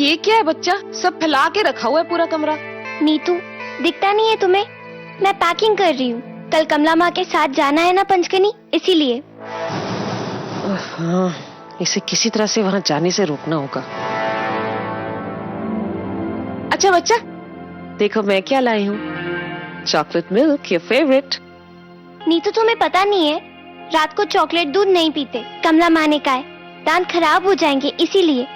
ये क्या है बच्चा, सब फैला के रखा हुआ है पूरा कमरा। नीतू, दिखता नहीं है तुम्हें? मैं पैकिंग कर रही हूँ। कल कमला माँ के साथ जाना है ना पंचकनी, इसीलिए। हाँ, इसे किसी तरह से वहां जाने से रोकना होगा। अच्छा बच्चा, देखो मैं क्या लाई हूँ, chocolate milk, your favourite. Neetu, तुम्हें पता नहीं है, रात को चॉकलेट दूध नहीं पीते, कमला माँ ने कहा है, दांत खराब हो जाएंगे, इसीलिए।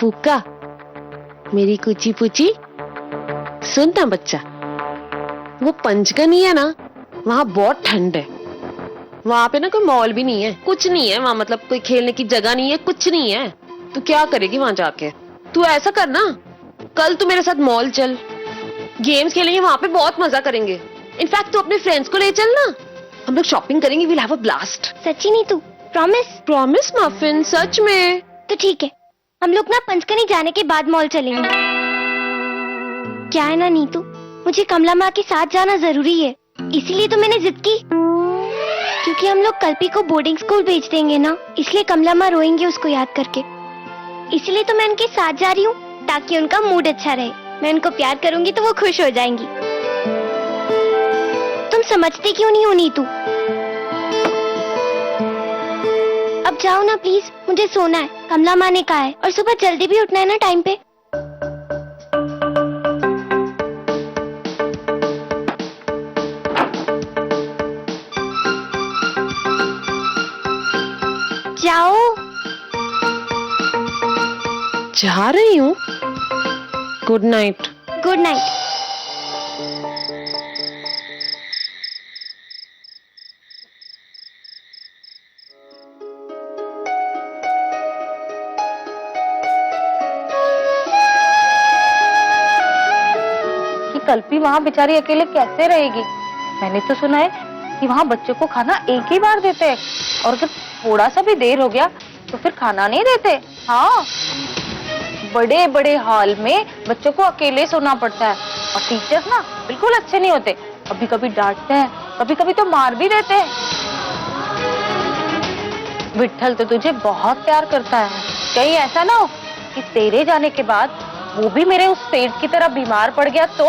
पुक्का, मेरी कुची पुची, सुन ना बच्चा, वो पंचगनी है ना, वहाँ बहुत ठंड है। वहाँ पे ना कोई मॉल भी नहीं है, कुछ नहीं है वहाँ, मतलब कोई खेलने की जगह नहीं है, कुछ नहीं है। तू क्या करेगी वहाँ जाके? तू ऐसा करना, कल तू मेरे साथ मॉल चल, गेम्स खेलेंगे वहाँ पे, बहुत मजा करेंगे। इनफैक्ट तू अपने फ्रेंड्स को ले चल ना, हम लोग शॉपिंग करेंगे, विल हैव अ ब्लास्ट। सच्ची नीतू? प्रॉमिस? प्रॉमिस मफिन, सच में। तो ठीक है, हम लोग ना पंचकनी जाने के बाद मॉल चलेंगे। क्या है ना नीतू, मुझे कमला माँ के साथ जाना जरूरी है, इसीलिए तो मैंने जिद की। क्योंकि हम लोग कल्पी को बोर्डिंग स्कूल भेज देंगे ना, इसलिए कमला माँ रोएंगे उसको याद करके। इसलिए तो मैं उनके साथ जा रही हूँ, ताकि उनका मूड अच्छा रहे। मैं उनको प्यार करूंगी तो वो खुश हो जाएंगी। तुम समझते क्यों नहीं हो नीतू? अब जाओ ना प्लीज, मुझे सोना है, कमला माँ ने कहा है, और सुबह जल्दी भी उठना है ना टाइम पे। जाओ। जा रही हूँ। Good night. Good night. Kalpi वहाँ बेचारी अकेले कैसे रहेगी? मैंने तो सुना है कि वहाँ बच्चों को खाना एक ही बार देते हैं, और अगर थोड़ा सा भी देर हो गया तो फिर खाना नहीं देते। हाँ, बड़े बड़े हॉल में बच्चों को अकेले सोना पड़ता है, और टीचर्स ना बिल्कुल अच्छे नहीं होते, कभी कभी डांटते हैं, कभी कभी तो मार भी देते हैं। विट्ठल तो तुझे बहुत प्यार करता है, कहीं ऐसा ना हो कि तेरे जाने के बाद वो भी मेरे उस सेठ की तरह बीमार पड़ गया तो?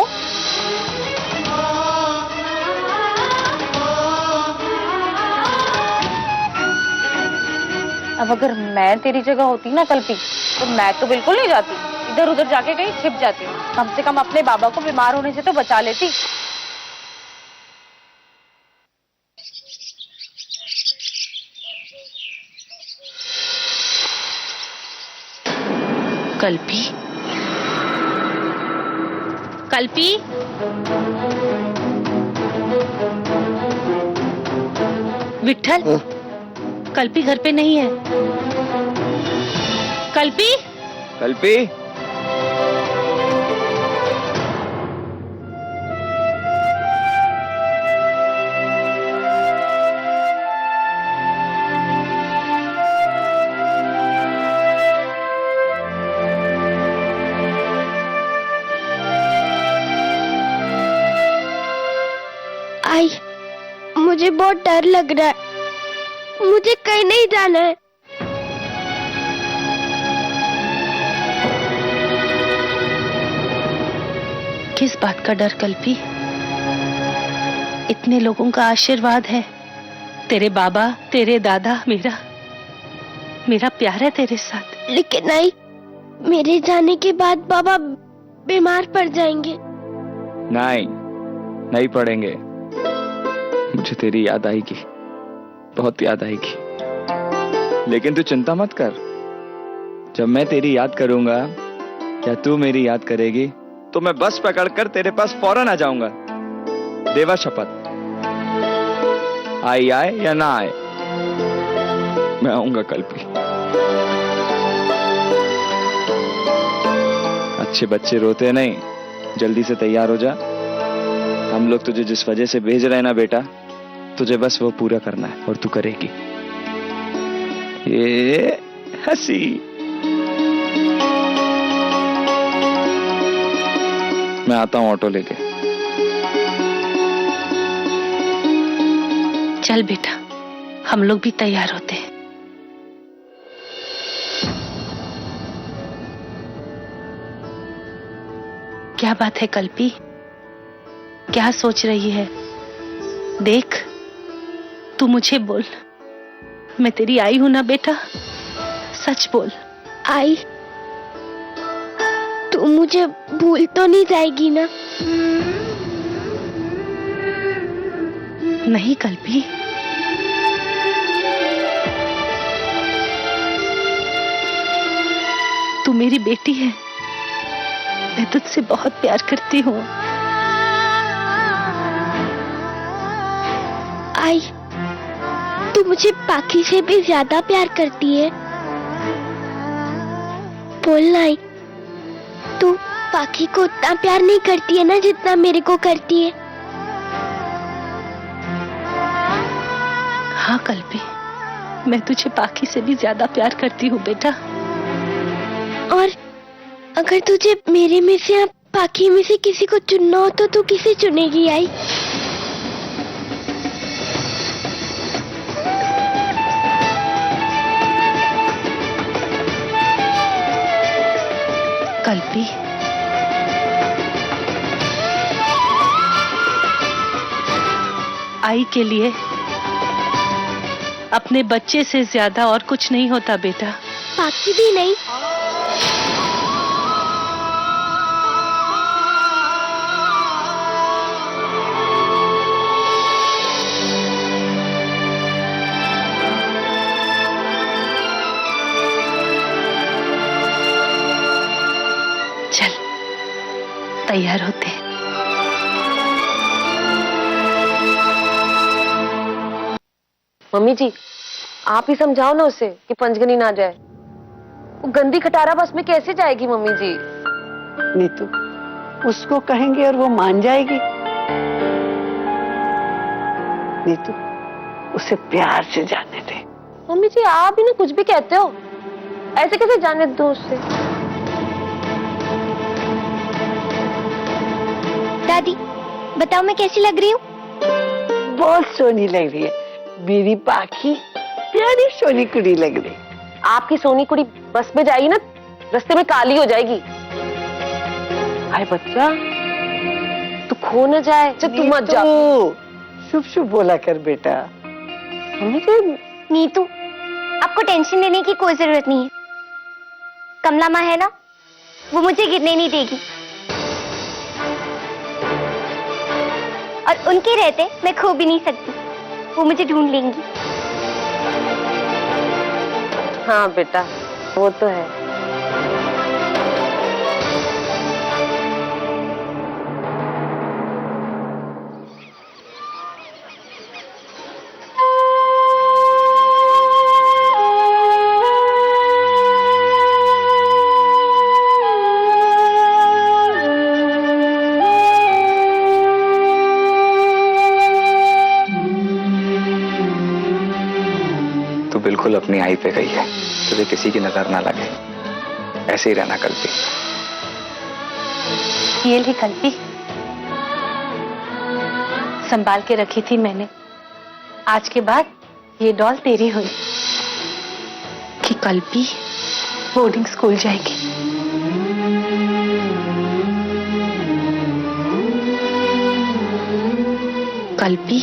अब अगर मैं तेरी जगह होती ना कल्पी, तो मैं तो बिल्कुल नहीं जाती, इधर उधर जाके कहीं छिप जाती। कम से कम अपने बाबा को बीमार होने से तो बचा लेती। कल्पी, कल्पी, विट्ठल, कल्पी घर पे नहीं है। कल्पी, कल्पी, आई, मुझे बहुत डर लग रहा है, मुझे कहीं नहीं जाना है। किस बात का डर कल्पी? इतने लोगों का आशीर्वाद है, तेरे बाबा, तेरे दादा, मेरा प्यार है तेरे साथ। लेकिन नहीं, मेरे जाने के बाद बाबा बीमार पड़ जाएंगे। नहीं, नहीं पड़ेंगे। मुझे तेरी याद आएगी, बहुत याद आएगी। लेकिन तू चिंता मत कर, जब मैं तेरी याद करूंगा या तू मेरी याद करेगी, तो मैं बस पकड़कर तेरे पास फौरन आ जाऊंगा। देवा शपथ, आई आए या ना आए, मैं आऊंगा कल्पी। अच्छे बच्चे रोते नहीं, जल्दी से तैयार हो जा। हम लोग तुझे जिस वजह से भेज रहे हैं ना बेटा, तुझे बस वो पूरा करना है, और तू करेगी। ये हंसी, मैं आता हूँ ऑटो लेके। चल बेटा, हम लोग भी तैयार होते हैं। क्या बात है कल्पी, क्या सोच रही है? देख, तू मुझे बोल, मैं तेरी आई हूं ना बेटा, सच बोल। आई, तू मुझे भूल तो नहीं जाएगी ना? नहीं कल्पी, तू मेरी बेटी है, मैं तुझसे बहुत प्यार करती हूँ। आई, तू मुझे पाखी से भी ज्यादा प्यार करती है। बोलना आई, तू पाखी को उतना प्यार नहीं करती है ना जितना मेरे को करती है। हाँ कल्पी, मैं तुझे पाखी से भी ज्यादा प्यार करती हूँ बेटा। और अगर तुझे मेरे में से या पाखी में से किसी को चुनना हो तो तू किसे चुनेगी आई? कल्पी, आई के लिए अपने बच्चे से ज्यादा और कुछ नहीं होता बेटा। पाखी भी नहीं? चल तैयार होते हैं। मम्मी जी, आप ही समझाओ ना उसे कि पंचगनी ना जाए। वो गंदी खटारा बस में कैसे जाएगी मम्मी जी? नीतू, उसको कहेंगे और वो मान जाएगी? नीतू, उसे प्यार से जाने दे। मम्मी जी, आप ही ना कुछ भी कहते हो, ऐसे कैसे जाने दो उससे? दादी, बताओ मैं कैसी लग रही हूँ? बहुत सोनी लग रही है मेरी पाखी, प्यारी सोनी कुड़ी लग रही। आपकी सोनी कुड़ी बस में जाएगी ना, रास्ते में काली हो जाएगी। अरे बच्चा, तू खो न जाए। चल तू मत जा। शुभ शुभ बोला कर बेटा। मम्मी जी, नीतू, आपको टेंशन लेने की कोई जरूरत नहीं है। कमला माँ है ना, वो मुझे गिरने नहीं देगी। और उनके रहते मैं खो भी नहीं सकती, वो मुझे ढूंढ लेंगी। हाँ बेटा, वो तो है। तू बिल्कुल अपनी आई पे गई है, तुझे किसी की नजर ना लगे, ऐसे ही रहना कल्पी। ये ली कल्पी, संभाल के रखी थी मैंने। आज के बाद ये डॉल तेरी हुई कि कल्पी बोर्डिंग स्कूल जाएगी। कल्पी,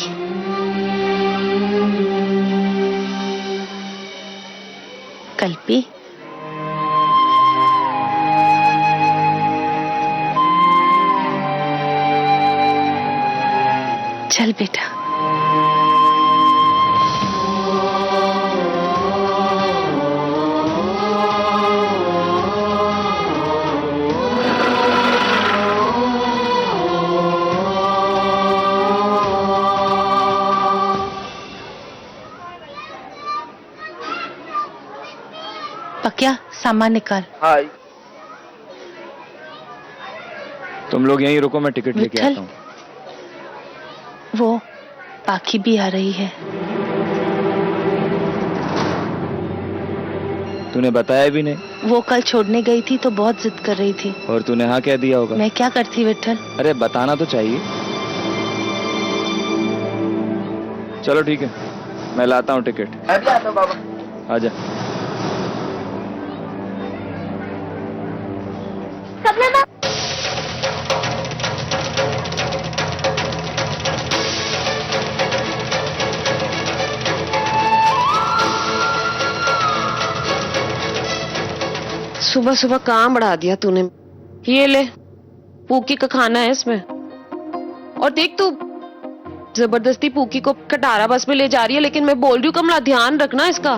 कल्पी, चल बेटा। पक्या, सामान निकाल। हाय, तुम लोग यहीं रुको, मैं टिकट लेके विठल, आता हूँ। वो पाखी भी आ रही है। तूने बताया भी नहीं। वो कल छोड़ने गई थी तो बहुत जिद कर रही थी। और तूने हाँ कह दिया होगा। मैं क्या करती विठल। अरे बताना तो चाहिए। चलो ठीक है, मैं लाता हूँ टिकट। मैं भी आता हूँ बाबा। आजा। कमला माँ, सुबह सुबह काम बढ़ा दिया तूने। ये ले, पूकी का खाना है इसमें। और देख तू जबरदस्ती पूकी को कटारा बस में ले जा रही है, लेकिन मैं बोल रही हूँ कमला ध्यान रखना इसका,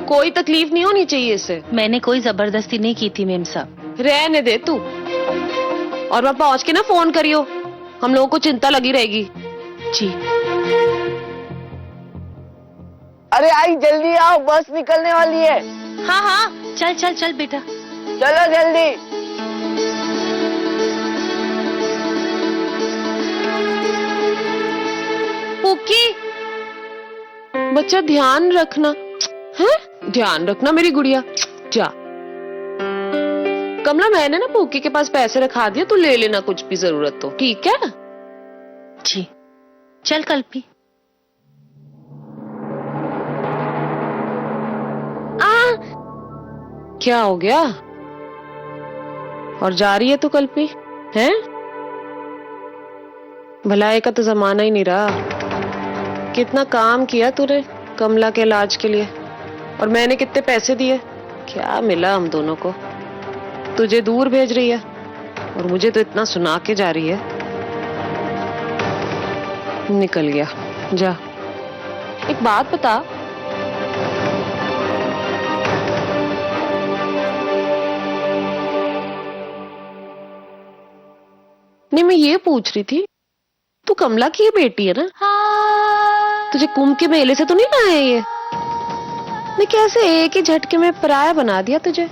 कोई तकलीफ नहीं होनी चाहिए इससे। मैंने कोई जबरदस्ती नहीं की थी मेम साहब। रहने दे तू, और वहां पहुंच के ना फोन करियो, हम लोगों को चिंता लगी रहेगी। जी। अरे आई जल्दी आओ, बस निकलने वाली है। हाँ हाँ, चल चल चल बेटा। चलो जल्दी। पूकी बच्चा ध्यान रखना है, ध्यान रखना मेरी गुड़िया। जा कमला, मैंने ना पूकी के पास पैसे रखा दिया, तू ले लेना कुछ भी जरूरत हो, ठीक है? जी। चल कल्पी। क्या हो गया? और जा रही है तू कल्पी? हैं? भलाई का तो जमाना ही नहीं रहा। कितना काम किया तूने कमला के इलाज के लिए, और मैंने कितने पैसे दिए, क्या मिला हम दोनों को? तुझे दूर भेज रही है और मुझे तो इतना सुना के जा रही है। निकल गया, जा। एक बात बता, नहीं मैं ये पूछ रही थी, तू कमला की बेटी है ना? तुझे कुंभ के मेले से तो नहीं लाए ये? मैं कैसे एक ही झटके में पराया बना दिया तुझे,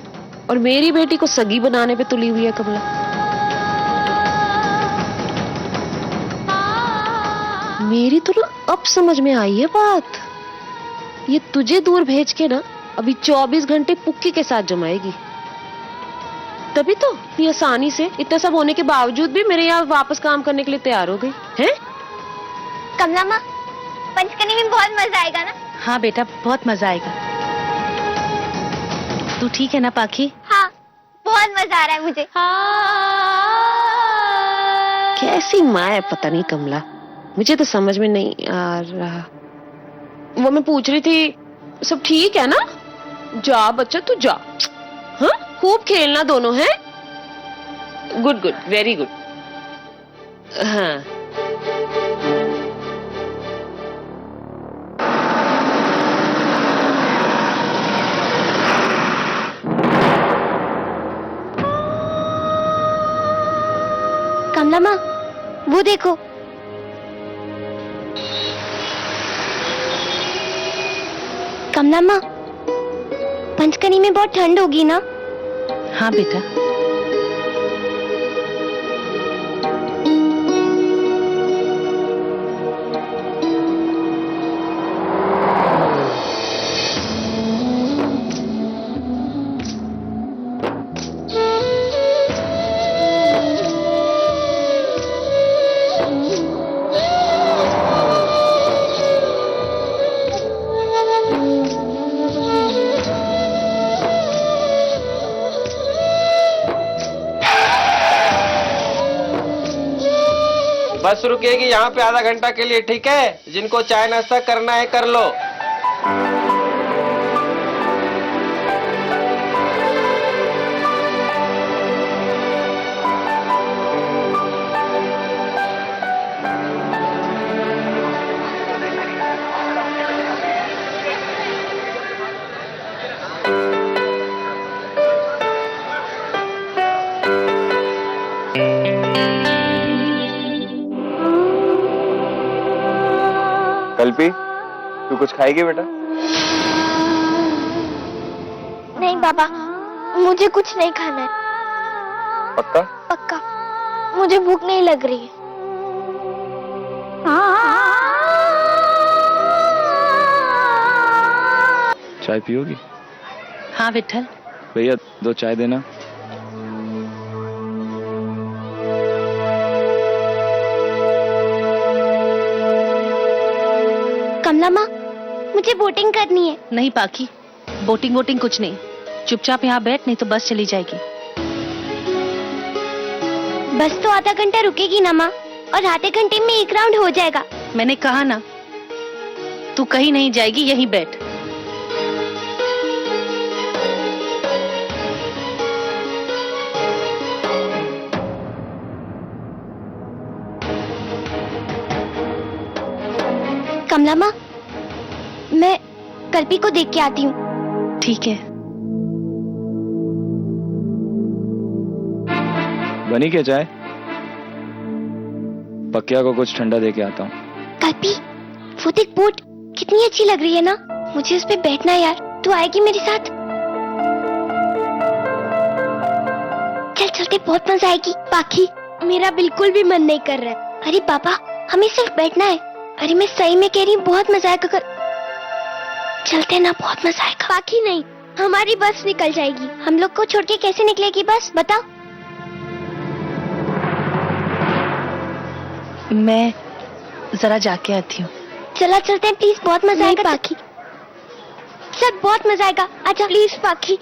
और मेरी बेटी को सगी बनाने पे तुली हुई है कमला। मेरी तो ना अब समझ में आई है बात। ये तुझे दूर भेज के ना अभी 24 घंटे पुक्की के साथ जमाएगी, तभी तो ये आसानी से इतना सब होने के बावजूद भी मेरे यहाँ वापस काम करने के लिए तैयार हो गई है। कमला माँ, पंचकनी में बहुत मजा आएगा ना? हाँ बेटा, बहुत मजा आएगा। तू ठीक है ना पाखी? हाँ, बहुत मजा आ रहा है मुझे। कैसी माँ है पता नहीं कमला, मुझे तो समझ में नहीं आ रहा। वो मैं पूछ रही थी, सब ठीक है ना? जा बच्चा तू जा, हाँ खूब खेलना दोनों, हैं? Good good, very good. हाँ कमला माँ, वो देखो। कमला माँ, पंचकनी में बहुत ठंड होगी ना? हाँ बेटा। बस रुकेगी यहाँ पे आधा घंटा के लिए, ठीक है? जिनको चाय नाश्ता करना है कर लो। कल्पी, तू कुछ खाएगी बेटा? नहीं बाबा, मुझे कुछ नहीं खाना है। पक्का? पक्का, मुझे भूख नहीं लग रही है। चाय पियोगी? हाँ विठल। भैया 2 चाय देना। कमला माँ, मुझे बोटिंग करनी है। नहीं पाखी, बोटिंग वोटिंग कुछ नहीं। चुपचाप यहाँ बैठ, नहीं तो बस चली जाएगी। बस तो आधा घंटा रुकेगी ना माँ, और आधे घंटे में एक राउंड हो जाएगा। मैंने कहा ना, तू कहीं नहीं जाएगी, यहीं बैठ। कमला माँ, मैं कल्पी को देख के आती हूँ। ठीक है। बनी क्या चाय? पक्या को कुछ ठंडा दे के आता हूँ। कल्पी, वो देख बोट कितनी अच्छी लग रही है ना। मुझे उस पे बैठना है यार। तू आएगी मेरे साथ? चल चलते, बहुत मजा आएगी। पाखी, मेरा बिल्कुल भी मन नहीं कर रहा है। अरे पापा, हमें सिर्फ बैठना है। अरे मैं सही में कह रही हूँ, बहुत मजा आएगा। चलते ना, बहुत मजा आएगा। पाखी नहीं, हमारी बस निकल जाएगी। हम लोग को छोड़ के कैसे निकलेगी बस, बताओ। मैं जरा जाके आती हूँ। चला चलते हैं प्लीज, बहुत मजा आएगा। पाखी चल, बहुत मजा आएगा। आजा प्लीज पाखी।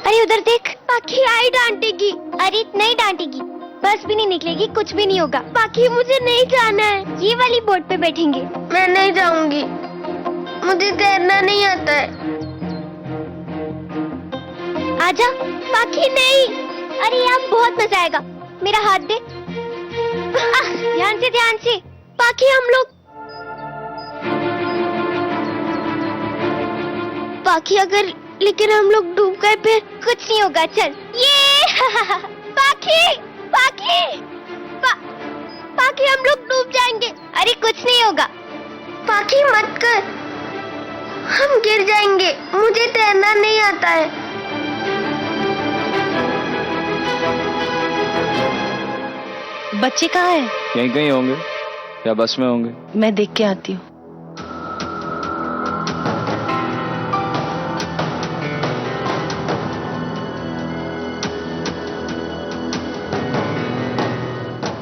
अरे उधर देख, पाखी आई डांटेगी। अरे नहीं डांटेगी, बस भी नहीं निकलेगी, कुछ भी नहीं होगा। पाखी, मुझे नहीं जाना है। ये वाली बोट पे बैठेंगे। मैं नहीं जाऊंगी, मुझे तैरना नहीं आता है। आजा पाखी। नहीं, अरे यार बहुत मजा आएगा। मेरा हाथ दे। ध्यान से, ध्यान से। पाखी, हम लोग पाखी, अगर लेकिन हम लोग डूब गए फिर कुछ नहीं होगा। चल ये पाखी, पाखी, पाखी, हम लोग डूब जाएंगे। अरे कुछ नहीं होगा। पाखी मत कर, हम गिर जाएंगे। मुझे तैरना नहीं आता है। बच्चे कहाँ हैं? यहीं कहीं होंगे या बस में होंगे। मैं देख के आती हूँ।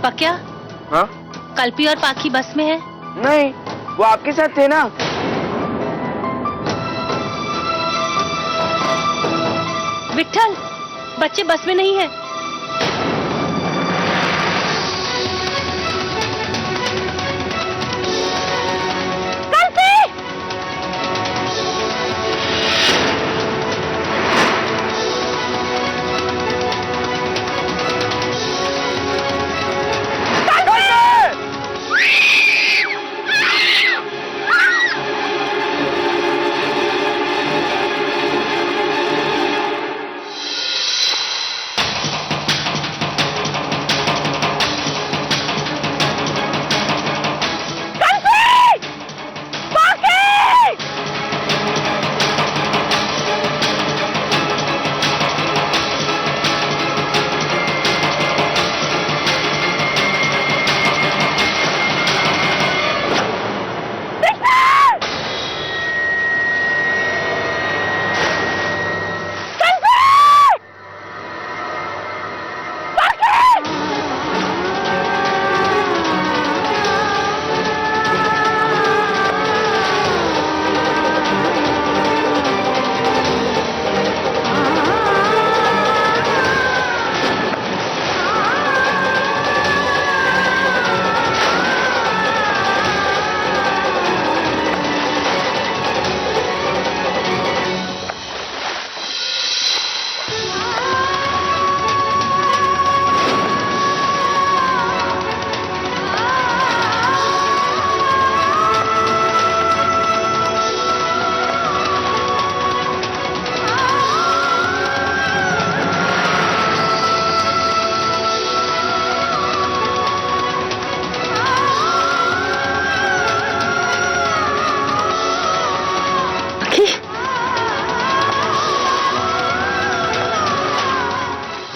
पक्या, हाँ? कल्पी और पाखी बस में है? नहीं, वो आपके साथ थे ना। विठल, बच्चे बस में नहीं है।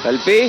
कल्पी,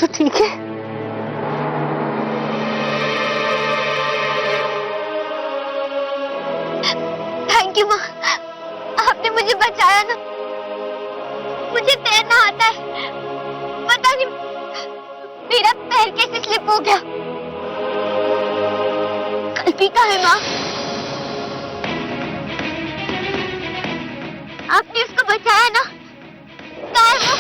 तो ठीक है? थैंक यू माँ, आपने मुझे बचाया ना। मुझे तैरना आता है, पता नहीं मेरा पैर कैसे स्लिप हो गया। कल्पी कहाँ है माँ? आपने उसको बचाया ना? कहाँ है वो?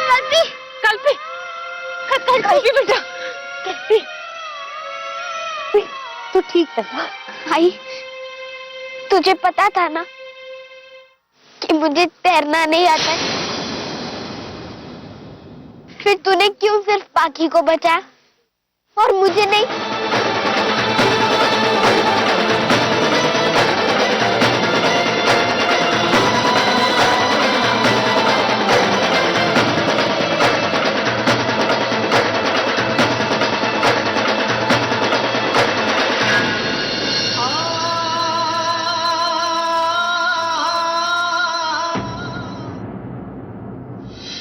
कल्पी, कल्पी, कल्पी बेटा, कल्पी, तो ठीक है ना? भाई, तुझे पता था ना कि मुझे तैरना नहीं आता है। फिर तूने क्यों सिर्फ पाखी को बचाया और मुझे नहीं?